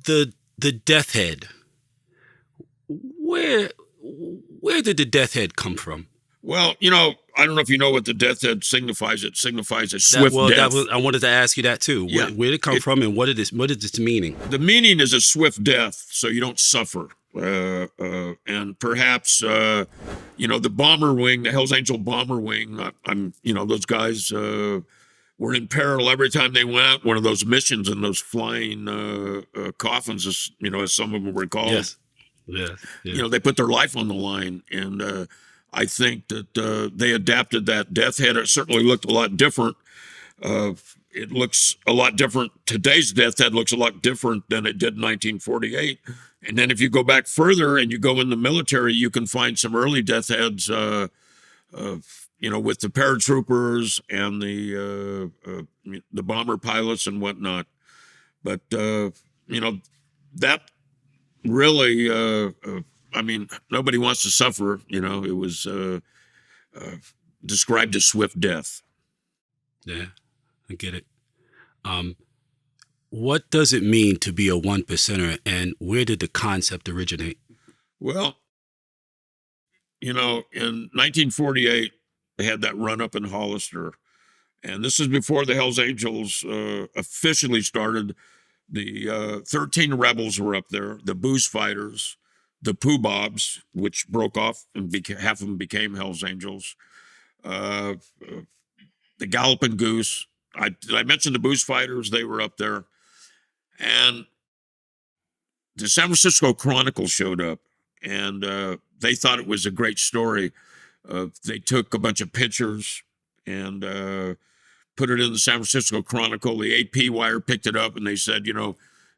the death head. Where where did the death head come from? Well, I don't know if you know what the death head signifies. It signifies a swift death. I wanted to ask you that too. Yeah. Where did it come from, and what is its meaning? The meaning is a swift death, so you don't suffer. And perhaps, the bomber wing, the Hell's Angel bomber wing, those guys were in peril every time they went out one of those missions in those flying coffins, as some of them were called. Yes. Yeah. They put their life on the line. And I think that they adapted that death head. It certainly looked a lot different. It looks a lot different. Today's death head looks a lot different than it did in 1948. And then if you go back further and you go in the military, you can find some early death heads, with the paratroopers and the bomber pilots and whatnot. But, that really, nobody wants to suffer. It was described as swift death. Yeah, I get it. What does it mean to be a one percenter, and where did the concept originate? Well, in 1948, they had that run up in Hollister. And this is before the Hells Angels officially started. The 13 rebels were up there, the Booze Fighters, the Pooh Bobs, which broke off and half of them became Hells Angels, the Galloping Goose. I mentioned the Booze Fighters? They were up there. And the San Francisco Chronicle showed up, and they thought it was a great story. They took a bunch of pictures and put it in the San Francisco Chronicle. The AP wire picked it up, and they said,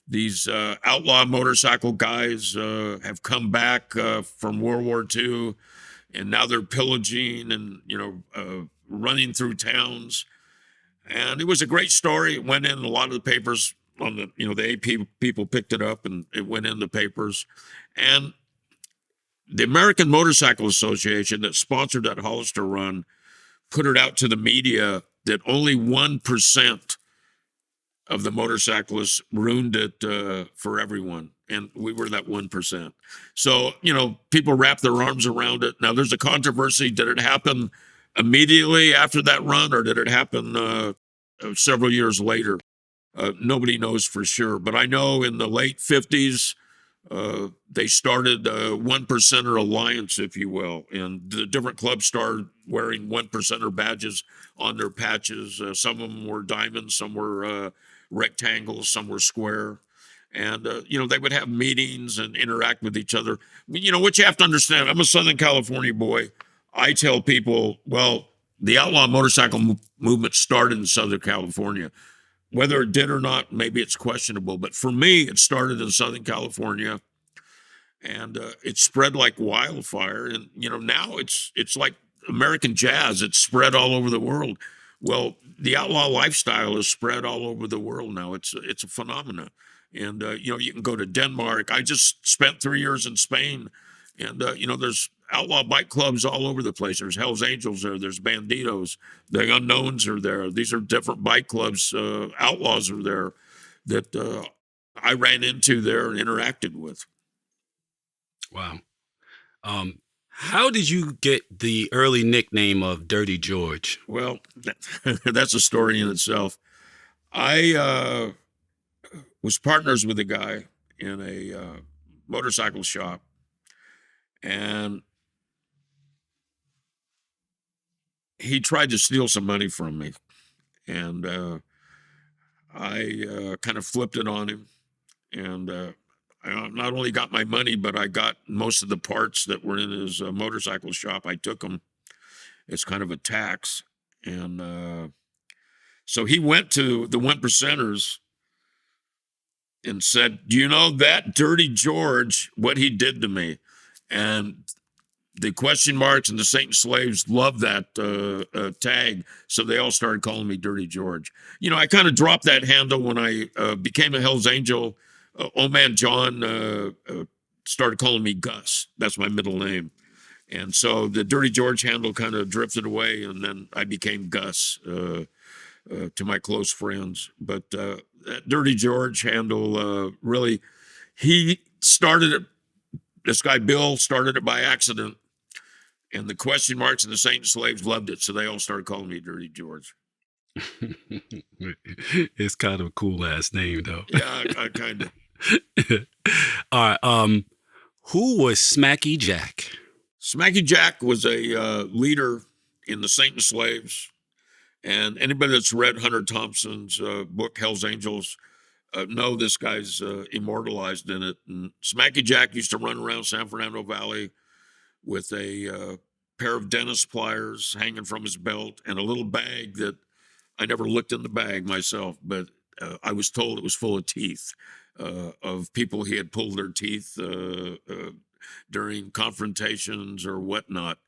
these outlaw motorcycle guys have come back from World War II, and now they're pillaging and, running through towns. And it was a great story. It went in a lot of the papers on the AP people picked it up, and it went in the papers. And the American Motorcycle Association that sponsored that Hollister Run put it out to the media that only 1% of the motorcyclists ruined it for everyone. And we were that 1%. So, people wrap their arms around it. Now, there's a controversy. Did it happen immediately after that run, or did it happen several years later? Nobody knows for sure. But I know in the late 50s, they started a 1%er alliance, if you will. And the different clubs started wearing 1%er badges on their patches. Some of them were diamonds, some were rectangles, some were square. And, they would have meetings and interact with each other. What you have to understand, I'm a Southern California boy. I tell people, well, the outlaw motorcycle movement started in Southern California. Whether it did or not, maybe it's questionable. But for me, it started in Southern California, and it spread like wildfire. And, now it's like American jazz. It's spread all over the world. Well, the outlaw lifestyle is spread all over the world now. It's a phenomenon. And, you can go to Denmark. I just spent 3 years in Spain, and, there's outlaw bike clubs all over the place. There's Hells Angels there. There's Banditos. The Unknowns are there. These are different bike clubs. Outlaws are there that I ran into there and interacted with. Wow. How did you get the early nickname of Dirty George? Well, that's a story in itself. I was partners with a guy in a motorcycle shop, and he tried to steal some money from me, and I kind of flipped it on him, and I not only got my money, but I got most of the parts that were in his motorcycle shop. I took them. It's kind of a tax. And so he went to the 1%ers and said, do you know that Dirty George, what he did to me? And the question marks and the Saint slaves loved that tag, so they all started calling me Dirty George. I kind of dropped that handle when I became a Hells Angel. Old Man John started calling me Gus. That's my middle name. And so the Dirty George handle kind of drifted away, and then I became Gus to my close friends. But that Dirty George handle really he started it. This guy Bill started it by accident, and the question marks and the Saint and Slaves loved it, so they all started calling me Dirty George. It's kind of a cool last name, though. Yeah, I kind of. All right. Who was Smacky Jack? Smacky Jack was a leader in the Saint and Slaves, and anybody that's read Hunter Thompson's book Hell's Angels know this guy's immortalized in it. And Smacky Jack used to run around San Fernando Valley with a pair of dentist pliers hanging from his belt and a little bag that I never looked in the bag myself, but I was told it was full of teeth of people he had pulled their teeth during confrontations or whatnot.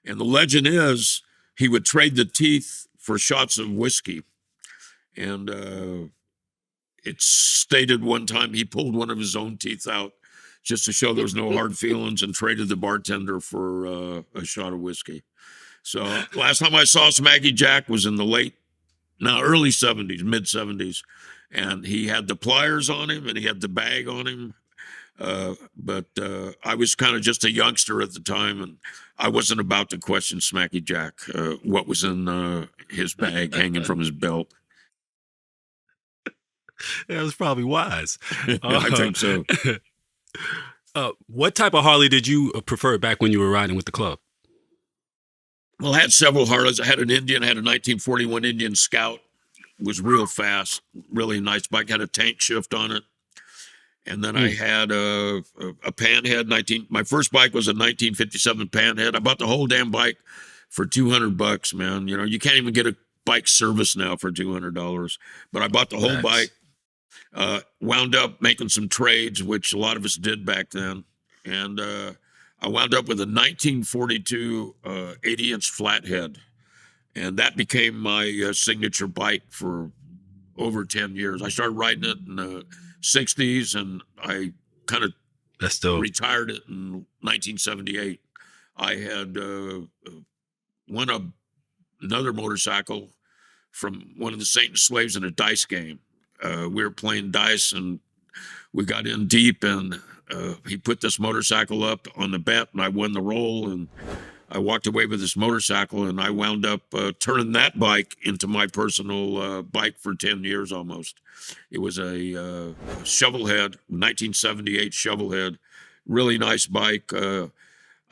And the legend is he would trade the teeth for shots of whiskey. And it's stated one time he pulled one of his own teeth out just to show there was no hard feelings and traded the bartender for a shot of whiskey. So last time I saw Smacky Jack was in the early 70s, mid 70s. And he had the pliers on him and he had the bag on him. But I was kind of just a youngster at the time, and I wasn't about to question Smacky Jack, what was in his bag hanging from his belt. That was probably wise. I think so. What type of Harley did you prefer back when you were riding with the club? Well, I had several Harleys. I had an Indian. I had a 1941 Indian Scout. It was real fast, really nice bike. Had a tank shift on it. And then I had a Panhead. My first bike was a 1957 Panhead. I bought the whole damn bike for $200, man. You know, you can't even get a bike service now for $200. But I bought the whole bike. Wound up making some trades, which a lot of us did back then. And I wound up with a 1942 80-inch flathead. And that became my signature bike for over 10 years. I started riding it in the 60s, and I kind of retired it in 1978. I had won another motorcycle from one of the Saint and Slaves in a dice game. We were playing dice, and we got in deep, and he put this motorcycle up on the bet, and I won the roll, and I walked away with this motorcycle, and I wound up turning that bike into my personal bike for 10 years almost. It was a Shovelhead, 1978 Shovelhead, really nice bike. I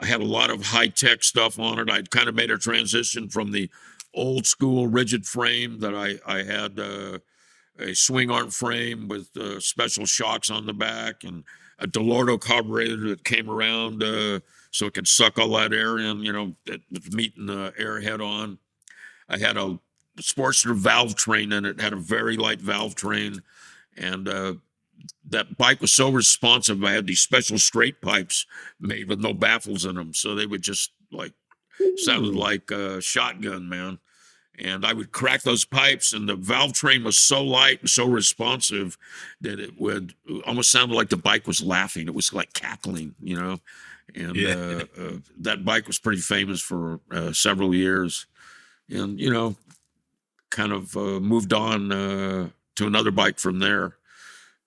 had a lot of high-tech stuff on it. I'd kind of made a transition from the old school rigid frame that I had a swing arm frame with special shocks on the back and a Delorto carburetor that came around so it could suck all that air in, you know, meeting the air head on. I had a Sportster valve train in it, had a very light valve train. And that bike was so responsive. I had these special straight pipes made with no baffles in them. So they would just sounded like a shotgun, man. And I would crack those pipes, and the valve train was so light and so responsive that it would almost sound like the bike was laughing. It was like cackling, you know. And that bike was pretty famous for several years. And, you know, kind of moved on to another bike from there.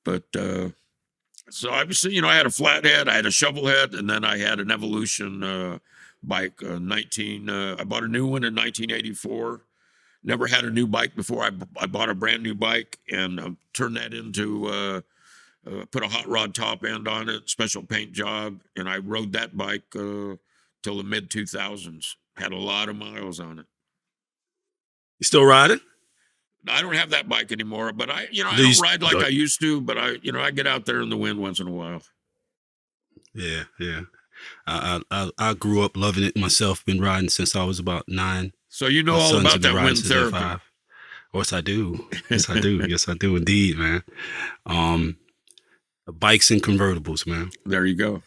But so obviously, you know, I had a flathead, I had a Shovelhead, and then I had an Evolution bike. I bought a new one in 1984. Never had a new bike before. I bought a brand new bike and turned that into, put a hot rod top end on it, special paint job. And I rode that bike till the mid 2000s. Had a lot of miles on it. You still riding? I don't have that bike anymore, but I don't ride like I used to, but I get out there in the wind once in a while. Yeah. I grew up loving it myself. Been riding since I was about 9. So you know all about that wind therapy. Of course I do. Yes, I do. Yes, I do indeed, man. Bikes and convertibles, man. There you go.